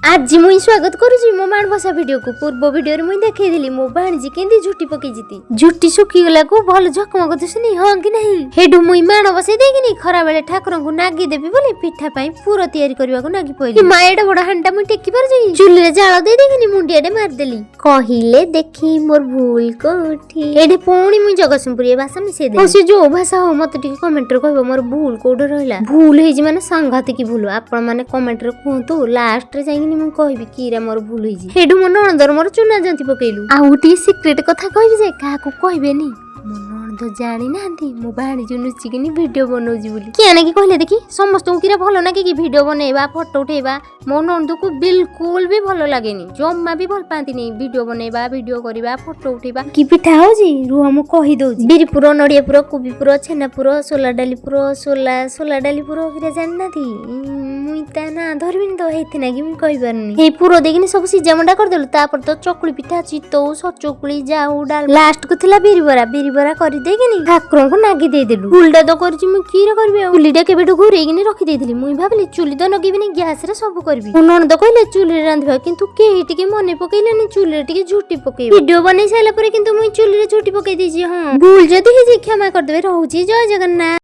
आज मुई स्वागत करुची मो माणबसा वीडियो को। पूर्व वीडियो रे मुई देखै दिली मो भाणजी केंदी झुटी पकै जिती। झुटी सुखी गला को भल झकमक दिसनी हां कि नहीं। हेडु मुई माणबसा देगिनी खरा बेले ठाकुर को नागी देबी बोले पिठा पई पूरा तयारी करबा को नागी पइली। माएडा बडा हंडा मुई टेकी पर जई चुली रे जाळ दे देगिनी मुंडिया दे मार देली। कहिले देखी मोर भूल कोठी एडे पुणी मुई जगतसिंहपुरी भाषा मिसे दे। से जो भाषा हो मते टिके कमेंट रे कहबो मोर भूल कोड रहला। भूल हेजी माने संघाती की भूल आपण माने कमेंट रे कहतो लास्ट रे जाई ମୁଁ କହିବି କିରା ମୋର ଭୁଲ ହେଇଛି। ହେଡୁ ମୋ ନଣନ୍ଦର ମୋର ଚୁନା ଜନ୍ତି ପକେଇଲୁ। ଆଉ ଟିକେ ସିକ୍ରେଟ କଥା କହିବି ଯେ କାହାକୁ କହିବେନି। ମୋ ନଣନ୍ଦ ଜାଣି ନାହାନ୍ତି ମୋ ଭାଣିଜୀ ନୁଚିକିନି ଭିଡିଓ ବନଉଛି ବୋଲି। କିଏ ନାକି କହିଲେ ଦେଖି ସମସ୍ତଙ୍କୁ କିରା ଭଲ ନାକି କି ଭିଡିଓ ବନେଇବା ଫଟୋ ଉଠେଇବା। ମୋ ନଣନ୍ଦକୁ ବିଲକୁଲ ବି ଭଲ ଲାଗେନି, ଜମା ବି ଭଲ ପାଆନ୍ତିନି ଭିଡିଓ ବନେଇବା ଭିଡିଓ କରିବା ଫଟୋ ଉଠେଇବା। କି ପିଠା ହଉଛି ରୁହ ମୁଁ କହି ଦଉଛି। ବିରି ପୁର, ନଡିଆ ପୁର, କୋବି ପୁର, ଛେନା ପୁର, ସୋଲା ଡାଲି ପୁର, ସୋଲା ଡାଲି ପୁର କିରା ଜାଣିନାହାନ୍ତି। ମୁଇଁ ତା ନା ଧରିବିନି ତ ହେଇଥି ନାକି ମୁଁ କହିପାରୁନି। ହେଇ ପୁର ଦେଇକିନି ସବୁ ସିଝା ମଣ୍ଡା କରିଦେଲୁ। ତାପରେ ତ ଚକୁଳି ପିଠା, ଚିତଉ, ସଚକୁଳି, ଯାଉ, ଡାଲ, ଲାଷ୍ଟ କୁ ଥିଲା ବିରି ବରା କରିଦେଇକିନି ଠାକୁରଙ୍କୁ ନାଗି ଦେଇଦେଲୁ। ଭୁଲଟା ତ କରିଛି ମୁଁ କିରେ କରିବି ଆଉ। ଚୁଲିଟା କେବେଠୁ ଘୁରେଇକିନି ରଖିଦେଇଥିଲି। ମୁଇଁ ଭାବିଲି ଚୁଲି ତ ନଗେଇବିନି, ଗ୍ୟାସ ରେ ସବୁ କରିବି। ମୋ ନଣନ୍ଦ କହିଲେ ଚୁଲିରେ ରାନ୍ଧିବା, କିନ୍ତୁ କେହି ଟିକେ ମନେ ପକେଇଲେନି ଚୁଲିରେ ଟିକେ ଝୁଟି ପକେଇବି। ଭିଡିଓ ବନେଇ ସାରିଲା ପରେ କିନ୍ତୁ ମୁଇଁ ଚୁଲିରେ ଝୁଟି ପକେଇ ଦେଇଛି। ହଁ ଭୁଲ ଯଦି ହେଇଛି କ୍ଷମା କରିଦେବେ। ରହୁଛି, ଜୟ ଜଗନ୍ନାଥ।